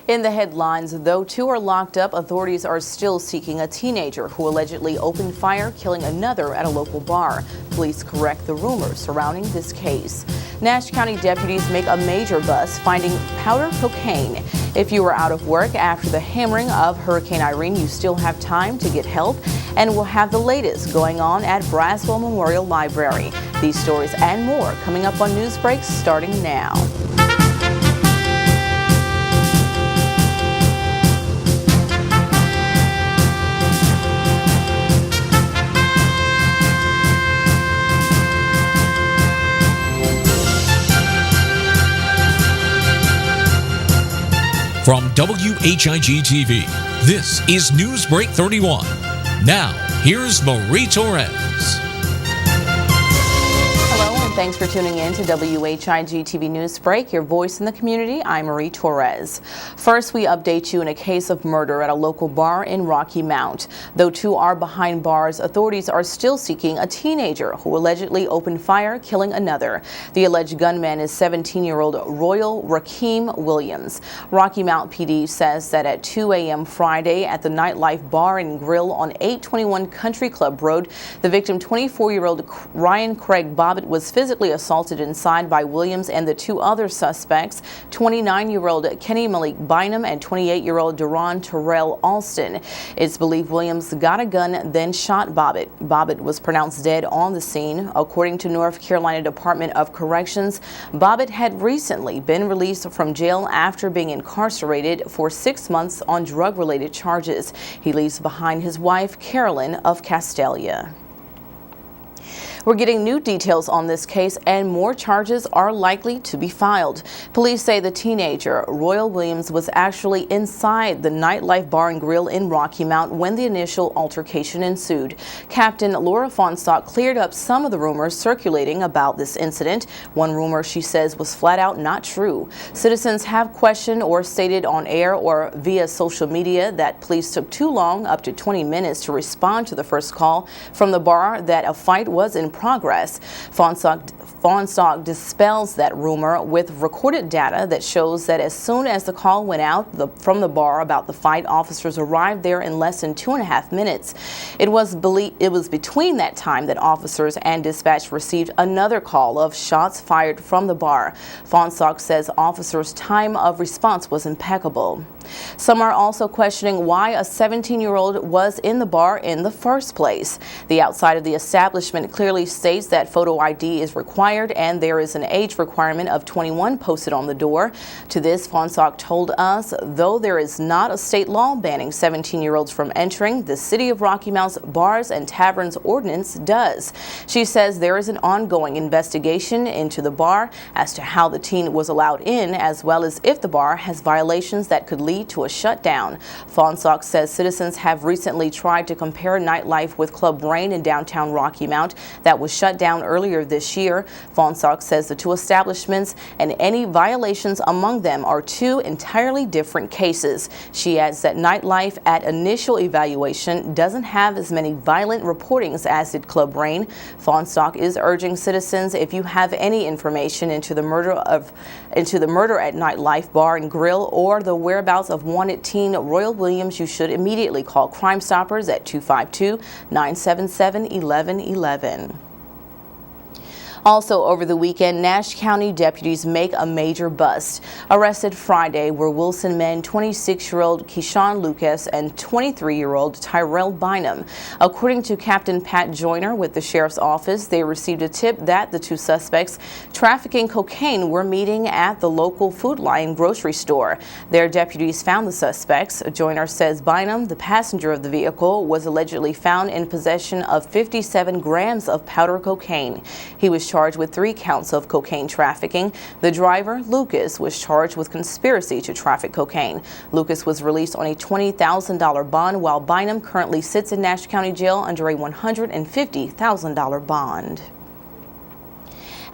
In the headlines, though two are locked up, authorities are still seeking a teenager who allegedly opened fire, killing another at a local bar. Police correct the rumors surrounding this case. Nash County deputies make a major bust finding powder cocaine. If you were out of work after the hammering of Hurricane Irene, you still have time to get help, and we'll have the latest going on at Braswell Memorial Library. These stories and more coming up on NewsBreak starting now. From WHIG-TV, this is NewsBreak 31. Now, here's Marie Torres. Hello, and thanks for tuning in to WHIG-TV Newsbreak, your voice in the community. I'm Marie Torres. First, we update you in a case of murder at a local bar in Rocky Mount. Though two are behind bars, authorities are still seeking a teenager who allegedly opened fire, killing another. The alleged gunman is 17-year-old Royal Rakeem Williams. Rocky Mount PD says that at 2 a.m. Friday at the Nightlife Bar and Grill on 821 Country Club Road, the victim, 24-year-old Ryan Craig Bobbitt, was physically assaulted inside by Williams and the two other suspects, 29-year-old Kenny Malik Bynum and 28-year-old Duron Terrell Alston. It's believed Williams got a gun, then shot Bobbitt. Bobbitt was pronounced dead on the scene. According to North Carolina Department of Corrections, Bobbitt had recently been released from jail after being incarcerated for 6 months on drug-related charges. He leaves behind his wife, Carolyn of Castalia. We're getting new details on this case, and more charges are likely to be filed. Police say the teenager, Royal Williams, was actually inside the Nightlife Bar and Grill in Rocky Mount when the initial altercation ensued. Captain Laura Fonstock cleared up some of the rumors circulating about this incident. One rumor, she says, was flat out not true. Citizens have questioned or stated on air or via social media that police took too long, up to 20 minutes, to respond to the first call from the bar that a fight was in progress. Fonstock dispels that rumor with recorded data that shows that as soon as the call went out from the bar about the fight, officers arrived there in less than 2.5 minutes. It was between that time that officers and dispatch received another call of shots fired from the bar. Fonstock says officers' time of response was impeccable. Some are also questioning why a 17-year-old was in the bar in the first place. The outside of the establishment clearly states that photo ID is required, and there is an age requirement of 21 posted on the door. To this, Fonstock told us, though there is not a state law banning 17-year-olds from entering, the City of Rocky Mount's Bars and Taverns Ordinance does. She says there is an ongoing investigation into the bar as to how the teen was allowed in, as well as if the bar has violations that could lead to a shutdown. Fonstock says citizens have recently tried to compare nightlife with Club Rain in downtown Rocky Mount that was shut down earlier this year. Fonstock says the two establishments and any violations among them are two entirely different cases. She adds that nightlife at initial evaluation doesn't have as many violent reportings as did Club Rain. Fonstock is urging citizens, if you have any information into the murder at Nightlife Bar and Grill or the whereabouts of wanted teen Royal Williams, you should immediately call Crime Stoppers at 252-977-1111. Also over the weekend, Nash County deputies make a major bust. Arrested Friday were Wilson men 26-year-old Keyshawn Lucas and 23-year-old Tyrell Bynum. According to Captain Pat Joyner with the Sheriff's Office, they received a tip that the two suspects trafficking cocaine were meeting at the local Food Lion grocery store. Their deputies found the suspects. Joyner says Bynum, the passenger of the vehicle, was allegedly found in possession of 57 grams of powder cocaine. He was charged with 3 counts of cocaine trafficking. The driver, Lucas, was charged with conspiracy to traffic cocaine. Lucas was released on a $20,000 bond, while Bynum currently sits in Nash County Jail under a $150,000 bond.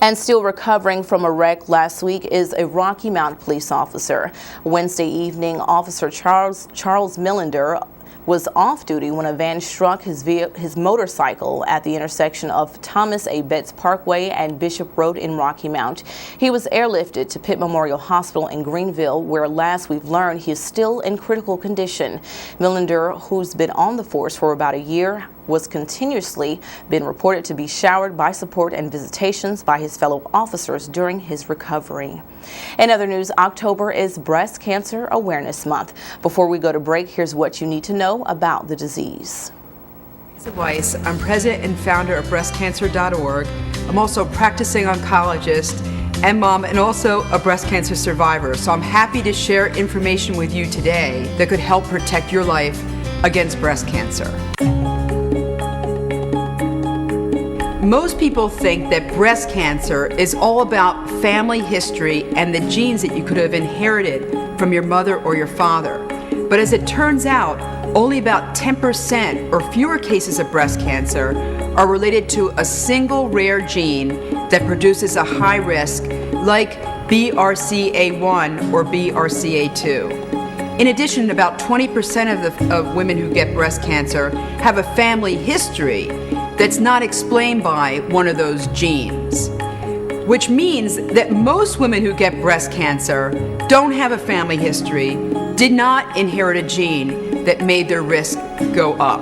And still recovering from a wreck last week is a Rocky Mount police officer. Wednesday evening, Officer Charles Millender was off duty when a van struck his motorcycle at the intersection of Thomas A. Betts Parkway and Bishop Road in Rocky Mount. He was airlifted to Pitt Memorial Hospital in Greenville, where last we've learned he is still in critical condition. Millender, who's been on the force for about a year, was continuously been reported to be showered by support and visitations by his fellow officers during his recovery. In other news, October is Breast Cancer Awareness Month. Before we go to break, here's what you need to know about the disease. Weiss. I'm president and founder of breastcancer.org. I'm also a practicing oncologist and mom, and also a breast cancer survivor. So I'm happy to share information with you today that could help protect your life against breast cancer. Most people think that breast cancer is all about family history and the genes that you could have inherited from your mother or your father. But as it turns out, only about 10% or fewer cases of breast cancer are related to a single rare gene that produces a high risk, like BRCA1 or BRCA2. In addition, about 20% of women who get breast cancer have a family history that's not explained by one of those genes, which means that most women who get breast cancer don't have a family history, did not inherit a gene that made their risk go up.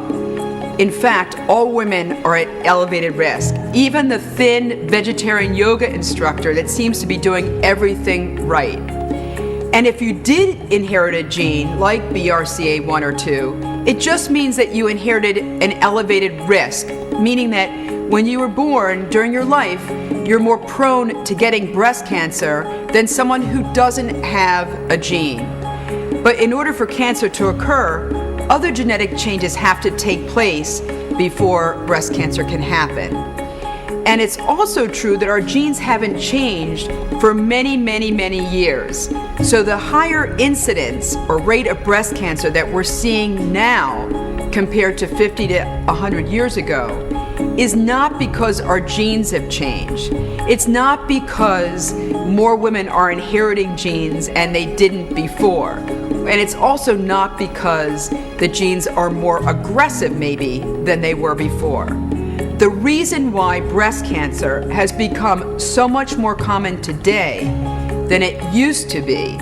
In fact, all women are at elevated risk, even the thin vegetarian yoga instructor that seems to be doing everything right. And if you did inherit a gene like BRCA1 or 2, it just means that you inherited an elevated risk, meaning that when you were born during your life, you're more prone to getting breast cancer than someone who doesn't have a gene. But in order for cancer to occur, other genetic changes have to take place before breast cancer can happen. And it's also true that our genes haven't changed for many, many, many years. So the higher incidence or rate of breast cancer that we're seeing now compared to 50 to 100 years ago is not because our genes have changed. It's not because more women are inheriting genes and they didn't before. And it's also not because the genes are more aggressive maybe than they were before. The reason why breast cancer has become so much more common today than it used to be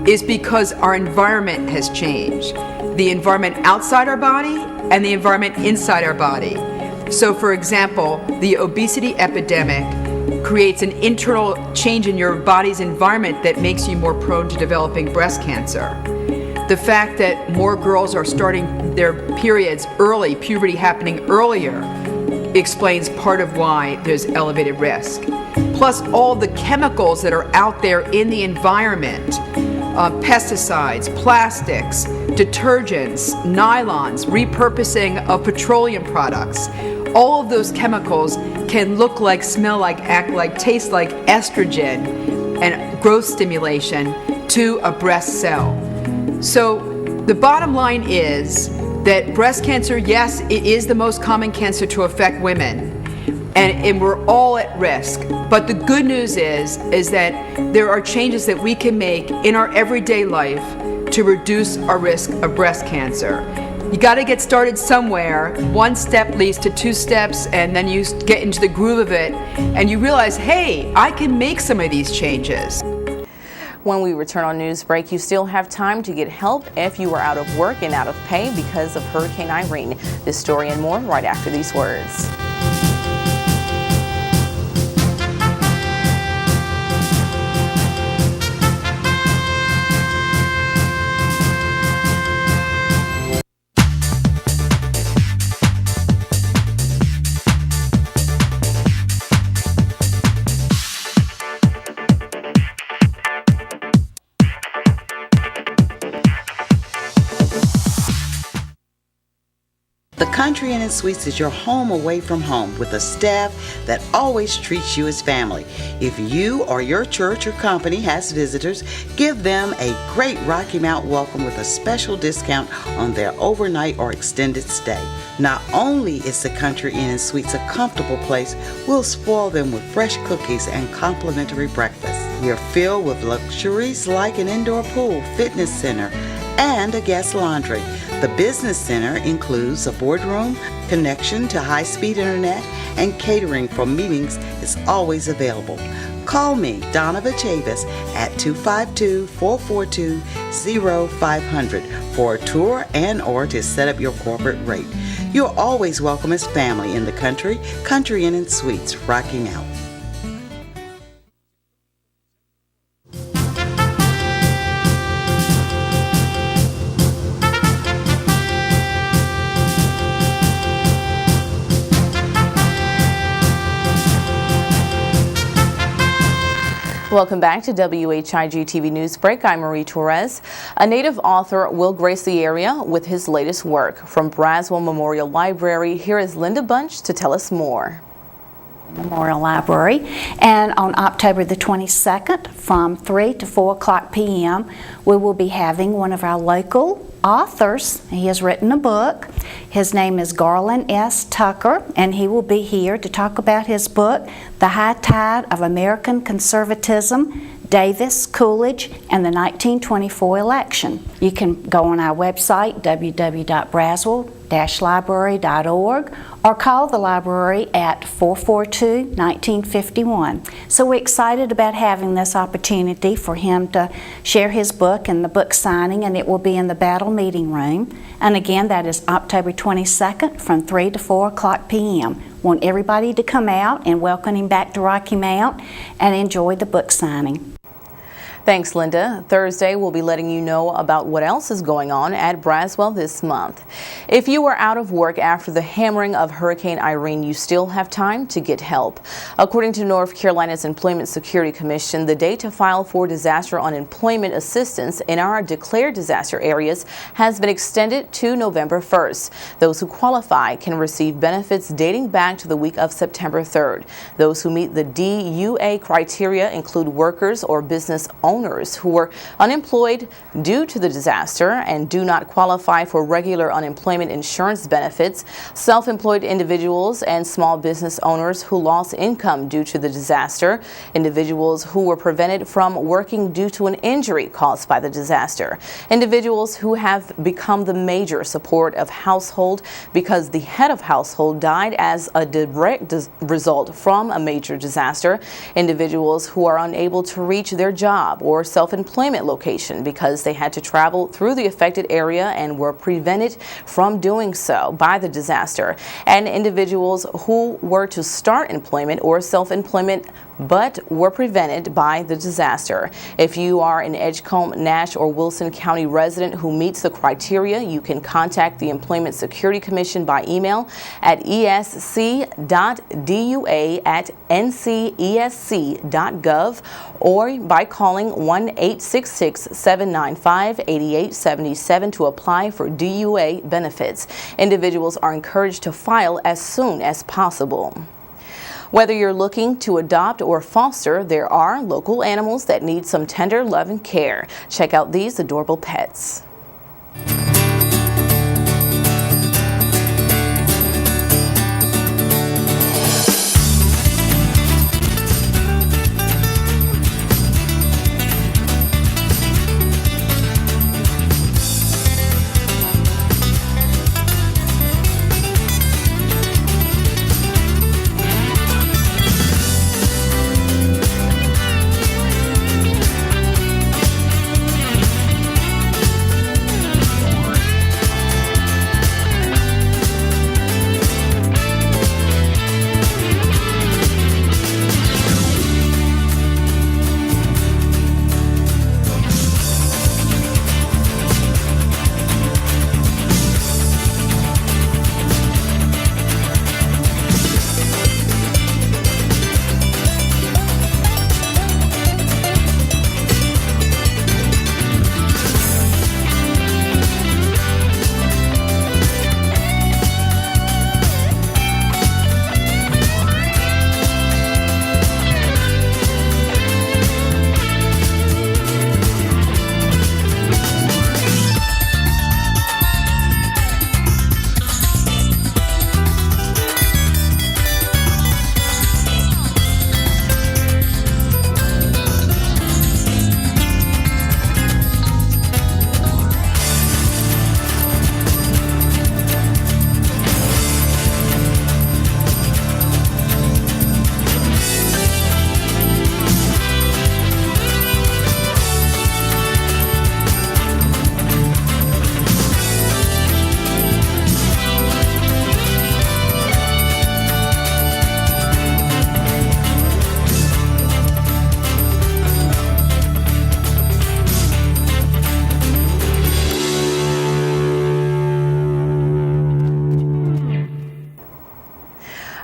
is because our environment has changed. The environment outside our body and the environment inside our body. So for example, the obesity epidemic creates an internal change in your body's environment that makes you more prone to developing breast cancer. The fact that more girls are starting their periods early, puberty happening earlier, explains part of why there's elevated risk. Plus all the chemicals that are out there in the environment, pesticides, plastics, detergents, nylons, repurposing of petroleum products. All of those chemicals can look like, smell like, act like, taste like estrogen and growth stimulation to a breast cell. So the bottom line is that breast cancer, yes, it is the most common cancer to affect women, and we're all at risk. But the good news is that there are changes that we can make in our everyday life to reduce our risk of breast cancer. You got to get started somewhere. One step leads to two steps, and then you get into the groove of it, and you realize, hey, I can make some of these changes. When we return on Newsbreak, you still have time to get help if you are out of work and out of pay because of Hurricane Irene. This story and more right after these words. The Country Inn & Suites is your home away from home with a staff that always treats you as family. If you or your church or company has visitors, give them a great Rocky Mount welcome with a special discount on their overnight or extended stay. Not only is the Country Inn & Suites a comfortable place, we'll spoil them with fresh cookies and complimentary breakfast. We are filled with luxuries like an indoor pool, fitness center, and a guest laundry. The Business Center includes a boardroom, connection to high-speed internet, and catering for meetings is always available. Call me, Donovan Chavis, at 252-442-0500 for a tour and or to set up your corporate rate. You're always welcome as family in the Country Inn and Suites, Rocky Mount. Welcome back to WHIG TV Newsbreak. I'm Marie Torres. A native author will grace the area with his latest work. From Braswell Memorial Library, here is Linda Bunch to tell us more. Memorial Library, and on October the 22nd from 3 to 4 o'clock p.m. we will be having one of our local authors. He has written a book. His name is Garland S. Tucker, and he will be here to talk about his book, The High Tide of American Conservatism, Davis, Coolidge, and the 1924 election. You can go on our website, www.braswell-library.org, or call the library at 442-1951. So we're excited about having this opportunity for him to share his book and the book signing, and it will be in the Battle Meeting Room. And again, that is October 22nd from 3 to 4 o'clock p.m. Want everybody to come out and welcome him back to Rocky Mount and enjoy the book signing. Thanks, Linda. Thursday, we'll be letting you know about what else is going on at Braswell this month. If you are out of work after the hammering of Hurricane Irene, you still have time to get help. According to North Carolina's Employment Security Commission, the date to file for disaster unemployment assistance in our declared disaster areas has been extended to November 1st. Those who qualify can receive benefits dating back to the week of September 3rd. Those who meet the DUA criteria include workers or business owners who were unemployed due to the disaster and do not qualify for regular unemployment insurance benefits, self-employed individuals and small business owners who lost income due to the disaster, individuals who were prevented from working due to an injury caused by the disaster, individuals who have become the major support of household because the head of household died as a direct result from a major disaster, individuals who are unable to reach their job or self-employment location because they had to travel through the affected area and were prevented from doing so by the disaster, and individuals who were to start employment or self-employment but were prevented by the disaster. If you are an Edgecombe, Nash, or Wilson County resident who meets the criteria, you can contact the Employment Security Commission by email at esc.dua@ncesc.gov or by calling 1-866-795-8877 to apply for DUA benefits. Individuals are encouraged to file as soon as possible. Whether you're looking to adopt or foster, there are local animals that need some tender love and care. Check out these adorable pets.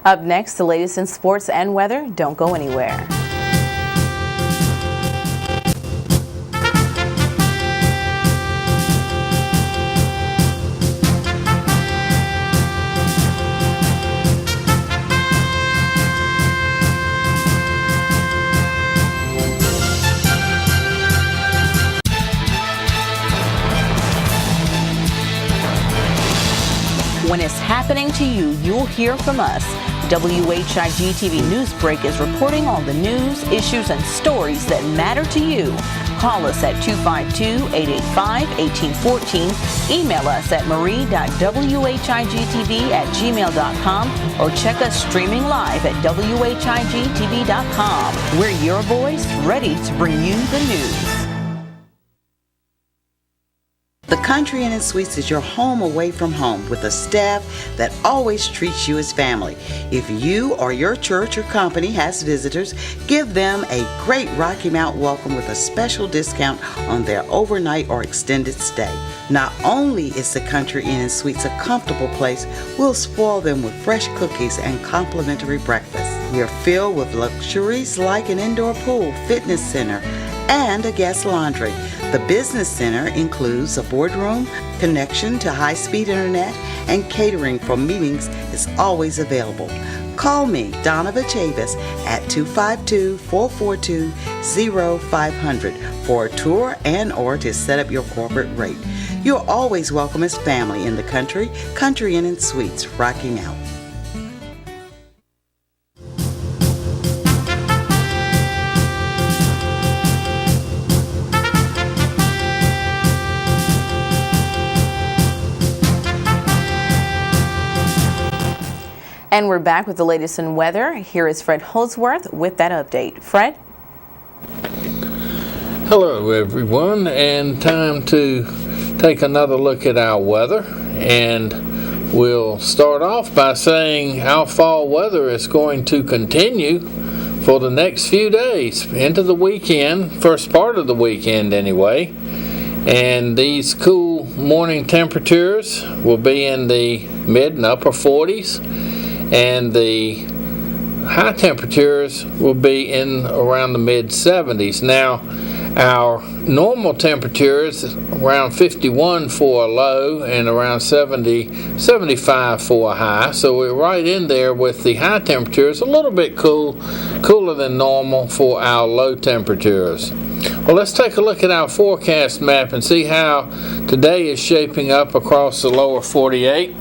Up next, the latest in sports and weather. Don't go anywhere. When it's happening to you, you'll hear from us. WHIG TV Newsbreak is reporting on the news, issues, and stories that matter to you. Call us at 252-885-1814. Email us at marie.whigtv@gmail.com or check us streaming live at whigtv.com. We're your voice, ready to bring you the news. The Country Inn and Suites is your home away from home with a staff that always treats you as family. If you or your church or company has visitors, give them a great Rocky Mount welcome with a special discount on their overnight or extended stay. Not only is the Country Inn and Suites a comfortable place, we'll spoil them with fresh cookies and complimentary breakfast. We are filled with luxuries like an indoor pool, fitness center, and a guest laundry. The business center includes a boardroom, connection to high-speed internet, and catering for meetings is always available. Call me, Donna Chavis, at 252-442-0500 for a tour and or to set up your corporate rate. You're always welcome as family in the Country Inn and Suites, Rocky Mount. And we're back with the latest in weather. Here is Fred Holsworth with that update. Fred? Hello everyone, and time to take another look at our weather. And we'll start off by saying our fall weather is going to continue for the next few days into the weekend, first part of the weekend anyway. And these cool morning temperatures will be in the mid and upper 40s. And the high temperatures will be in around the mid 70s. Now, our normal temperature is around 51 for a low and around 75 for a high. So we're right in there with the high temperatures, a little bit cooler than normal for our low temperatures. Well, let's take a look at our forecast map and see how today is shaping up across the lower 48.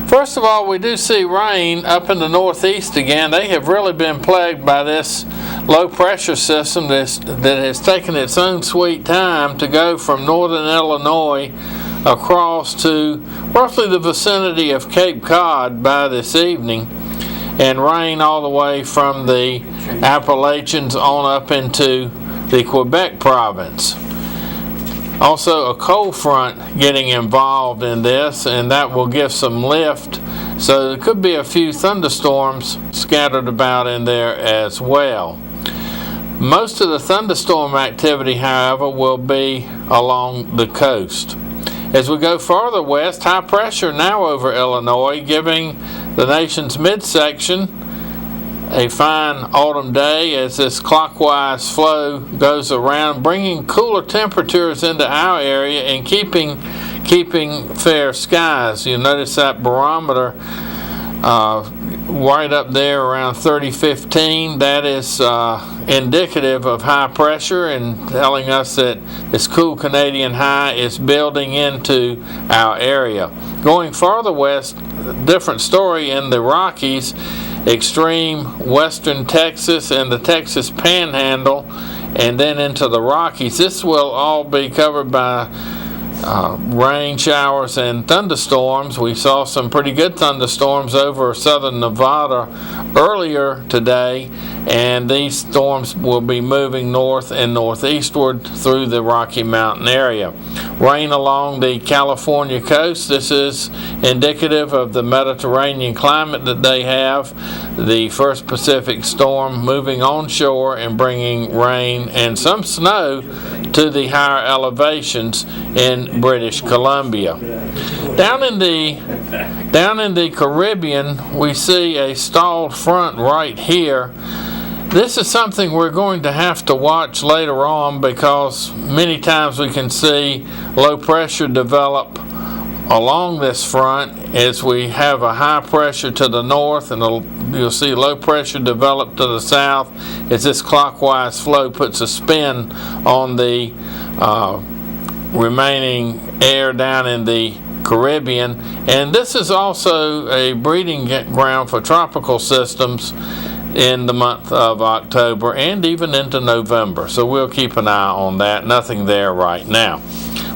First of all, we do see rain up in the northeast again. They have really been plagued by this low pressure system that has taken its own sweet time to go from northern Illinois across to roughly the vicinity of Cape Cod by this evening, and rain all the way from the Appalachians on up into the Quebec province. Also, a cold front getting involved in this, and that will give some lift. So there could be a few thunderstorms scattered about in there as well. Most of the thunderstorm activity, however, will be along the coast. As we go farther west, high pressure now over Illinois, giving the nation's midsection a fine autumn day as this clockwise flow goes around, bringing cooler temperatures into our area and keeping fair skies. You'll notice that barometer right up there around 3015. That is indicative of high pressure and telling us that this cool Canadian high is building into our area. Going farther west, different story in the Rockies. Extreme western Texas and the Texas Panhandle, and then into the Rockies. This will all be covered by rain showers and thunderstorms. We saw some pretty good thunderstorms over southern Nevada earlier today, and these storms will be moving north and northeastward through the Rocky Mountain area. Rain along the California coast. This is indicative of the Mediterranean climate that they have. the first Pacific storm moving onshore and bringing rain and some snow to the higher elevations in British Columbia. Down in the Caribbean, we see a stalled front right here. This is something we're going to have to watch later on, because many times we can see low pressure develop along this front as we have a high pressure to the north, and you'll see low pressure develop to the south as this clockwise flow puts a spin on the remaining air down in the Caribbean. And this is also a breeding ground for tropical systems in the month of October and even into November. So we'll keep an eye on that. Nothing there right now.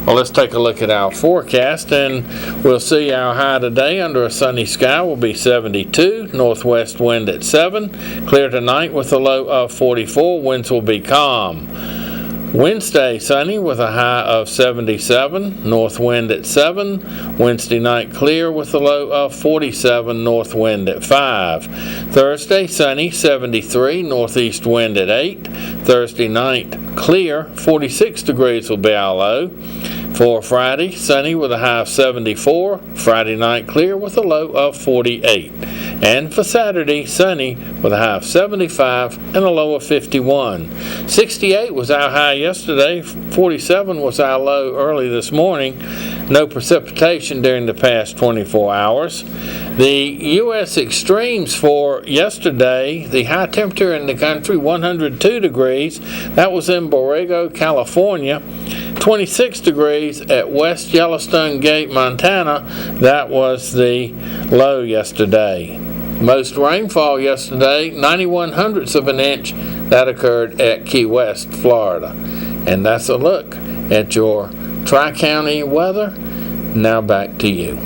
Well, let's take a look at our forecast, and we'll see our high today under a sunny sky will be 72, northwest wind at 7, clear tonight with a low of 44, winds will be calm. Wednesday, sunny with a high of 77, north wind at 7. Wednesday night, clear with a low of 47, north wind at 5. Thursday, sunny, 73, northeast wind at 8. Thursday night, clear, 46 degrees will be our low. For Friday, sunny with a high of 74. Friday night, clear with a low of 48. And for Saturday, sunny with a high of 75 and a low of 51. 68 was our high yesterday. 47 was our low early this morning. No precipitation during the past 24 hours. The U.S. extremes for yesterday, the high temperature in the country, 102 degrees. That was in Borrego, California. 26 degrees at West Yellowstone Gate, Montana. That was the low yesterday. Most rainfall yesterday, 91/100ths of an inch. That occurred at Key West, Florida. And that's a look at your Tri-County weather. Now back to you.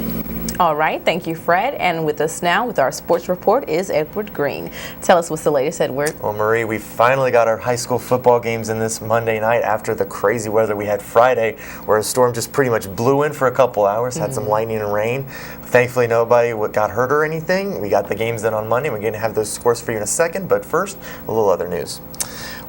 All right, thank you, Fred. And with us now with our sports report is Edward Green. Tell us what's the latest, Edward. Well, Marie, we finally got our high school football games in this Monday night after the crazy weather we had Friday, where a storm just pretty much blew in for a couple hours, had some lightning and rain. Thankfully, nobody got hurt or anything. We got the games in on Monday. We're going to have those scores for you in a second, but first, a little other news.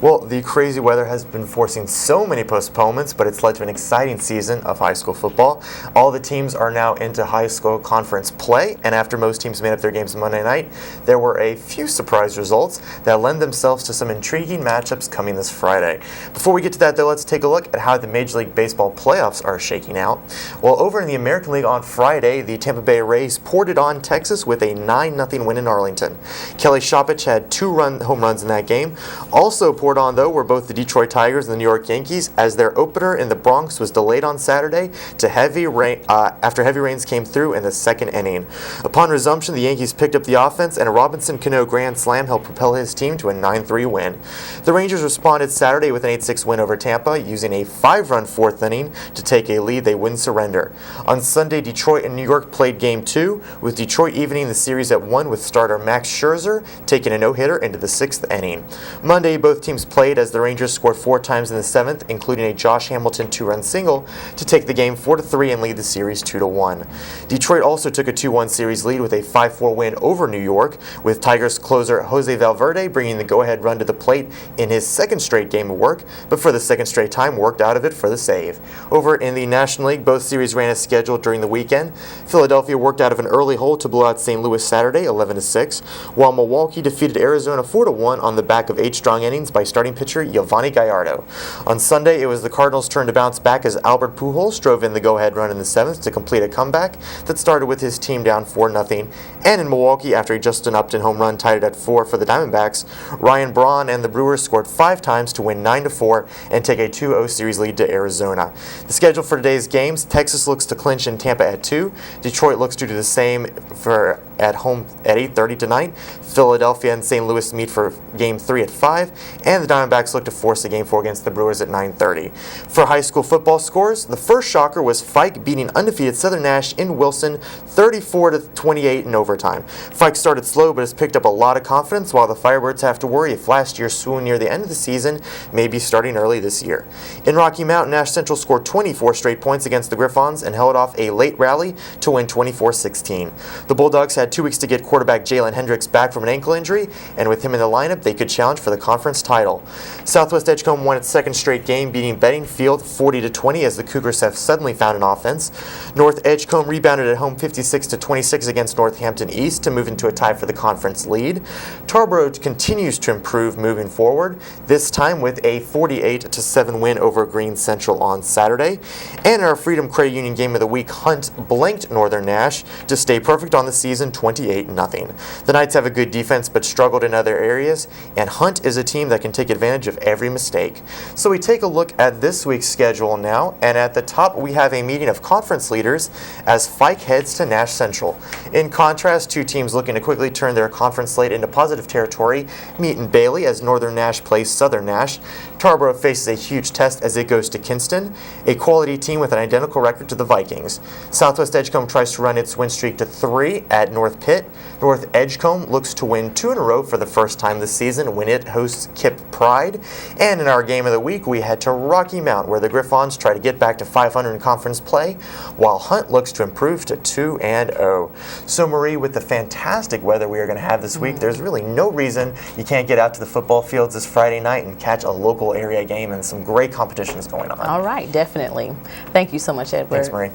Well, the crazy weather has been forcing so many postponements, but it's led to an exciting season of high school football. All the teams are now into high school conference play, and after most teams made up their games Monday night, there were a few surprise results that lend themselves to some intriguing matchups coming this Friday. Before we get to that, though, let's take a look at how the Major League Baseball playoffs are shaking out. Well, over in the American League on Friday, the Tampa Bay Rays poured it on Texas with a 9-0 win in Arlington. Kelly Shoppich had 2 home runs in that game. Also poured on, though, were both the Detroit Tigers and the New York Yankees, as their opener in the Bronx was delayed on Saturday to heavy rain after heavy rains came through in the second inning. Upon resumption, the Yankees picked up the offense, and a Robinson Cano grand slam helped propel his team to a 9-3 win. The Rangers responded Saturday with an 8-6 win over Tampa, using a 5-run fourth inning to take a lead they wouldn't surrender. On Sunday, Detroit and New York played Game 2, with Detroit evening the series at 1 with starter Max Scherzer taking a no-hitter into the 6th inning. Monday, both teams played as the Rangers scored 4 times in the 7th, including a Josh Hamilton 2-run single to take the game 4-3 and lead the series 2-1. Detroit also took a 2-1 series lead with a 5-4 win over New York, with Tigers closer Jose Valverde bringing the go-ahead run to the plate in his second straight game of work, but for the second straight time worked out of it for the save. Over in the National League, both series ran as scheduled during the weekend. Philadelphia worked out of an early hole to blow out St. Louis Saturday 11-6, while Milwaukee defeated Arizona 4-1 on the back of 8 strong innings by starting pitcher Giovanni Gallardo. On Sunday, it was the Cardinals' turn to bounce back as Albert Pujols drove in the go-ahead run in the 7th to complete a comeback that started with his team down 4-0. And in Milwaukee, after a Justin Upton home run tied it at 4 for the Diamondbacks, Ryan Braun and the Brewers scored 5 times to win 9-4 and take a 2-0 series lead to Arizona. The schedule for today's games: Texas looks to clinch in Tampa at 2. Detroit looks to do the same for at home at 8:30 tonight. Philadelphia and St. Louis meet for Game 3 at 5, and the Diamondbacks look to force a Game 4 against the Brewers at 9:30. For high school football scores, the first shocker was Fike beating undefeated Southern Nash in Wilson 34-28 in overtime. Fike started slow but has picked up a lot of confidence, while the Firebirds have to worry if last year's swoon near the end of the season may be starting early this year. In Rocky Mount, Nash Central scored 24 straight points against the Griffons and held off a late rally to win 24-16. The Bulldogs had 2 weeks to get quarterback Jalen Hendricks back from an ankle injury, and with him in the lineup, they could challenge for the conference title. Southwest Edgecombe won its second straight game, beating Beddingfield 40-20 as the Cougars have suddenly found an offense. North Edgecombe rebounded at home 56-26 against Northampton East to move into a tie for the conference lead. Tarboro continues to improve moving forward, this time with a 48-7 win over Green Central on Saturday. And in our Freedom Credit Union Game of the Week, Hunt blanked Northern Nash to stay perfect on the season 28-0. The Knights have a good defense but struggled in other areas, and Hunt is a team that can take advantage of every mistake. So we take a look at this week's schedule now, and at the top we have a meeting of conference leaders as Fike heads to Nash Central. In contrast, two teams looking to quickly turn their conference slate into positive territory meet in Bailey as Northern Nash plays Southern Nash. Tarboro faces a huge test as it goes to Kinston, a quality team with an identical record to the Vikings. Southwest Edgecombe tries to run its win streak to 3 at North Pitt. North Edgecombe looks to win 2 in a row for the first time this season when it hosts Kip Pride. And in our game of the week, we head to Rocky Mount, where the Griffons try to get back to 500 in conference play, while Hunt looks to improve to 2-0. So Marie, with the fantastic weather we are going to have this week, there's really no reason you can't get out to the football fields this Friday night and catch a local area game, and some great competitions going on. All right, definitely. Thank you so much, Edward. Thanks, Marie.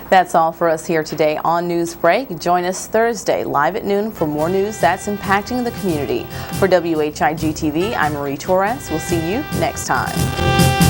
That's all for us here today on Newsbreak. Join us Thursday live at noon for more news that's impacting the community. For WHIG TV, I'm Marie Torres. We'll see you next time.